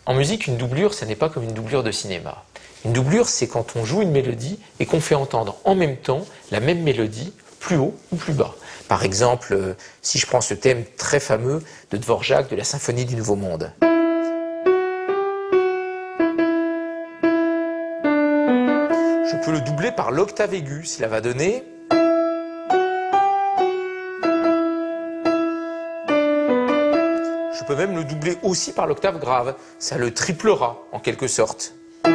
En musique, une doublure, ce n'est pas comme une doublure de cinéma. Une doublure, c'est quand on joue une mélodie et qu'on fait entendre en même temps la même mélodie, plus haut ou plus bas. Par exemple, si je prends ce thème très fameux de Dvorak de la Symphonie du Nouveau Monde. Je peux le doubler par l'octave aiguë, cela va donner... Je peux même le doubler aussi par l'octave grave, ça le triplera en quelque sorte. Et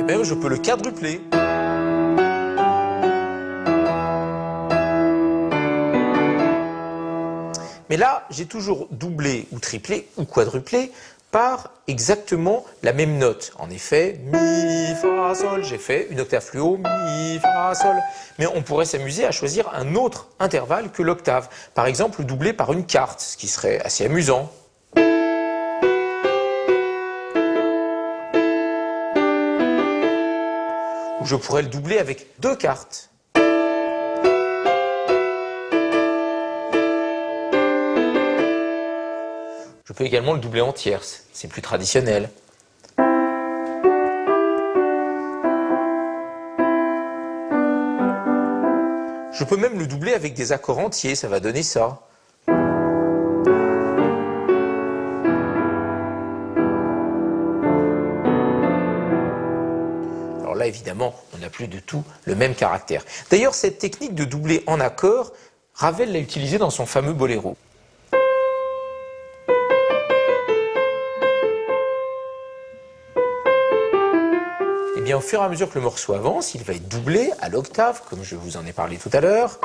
même je peux le quadrupler. Mais là, j'ai toujours doublé ou triplé ou quadruplé par exactement la même note. En effet, mi, fa, sol, j'ai fait une octave plus haut, mi, fa, sol. Mais on pourrait s'amuser à choisir un autre intervalle que l'octave. Par exemple, le doubler par une quarte, ce qui serait assez amusant. Ou je pourrais le doubler avec deux quartes. Je peux également le doubler en tierces, c'est plus traditionnel. Je peux même le doubler avec des accords entiers, ça va donner ça. Alors là, évidemment, on n'a plus du tout le même caractère. D'ailleurs, cette technique de doubler en accord, Ravel l'a utilisée dans son fameux boléro. Et bien, au fur et à mesure que le morceau avance, il va être doublé à l'octave, comme je vous en ai parlé tout à l'heure.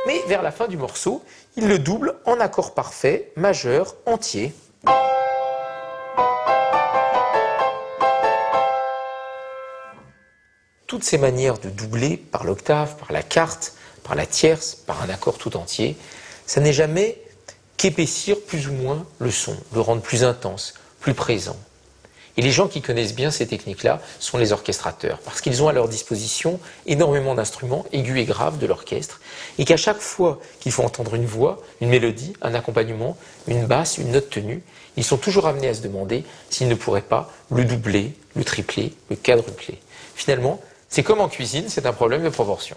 Mais vers la fin du morceau, il le double en accord parfait, majeur, entier. Toutes ces manières de doubler par l'octave, par la quarte, par la tierce, par un accord tout entier, ça n'est jamais qu'épaissir plus ou moins le son, le rendre plus intense, plus présent. Et les gens qui connaissent bien ces techniques-là sont les orchestrateurs, parce qu'ils ont à leur disposition énormément d'instruments aigus et graves de l'orchestre, et qu'à chaque fois qu'il faut entendre une voix, une mélodie, un accompagnement, une basse, une note tenue, ils sont toujours amenés à se demander s'ils ne pourraient pas le doubler, le tripler, le quadrupler. Finalement, c'est comme en cuisine, c'est un problème de proportion.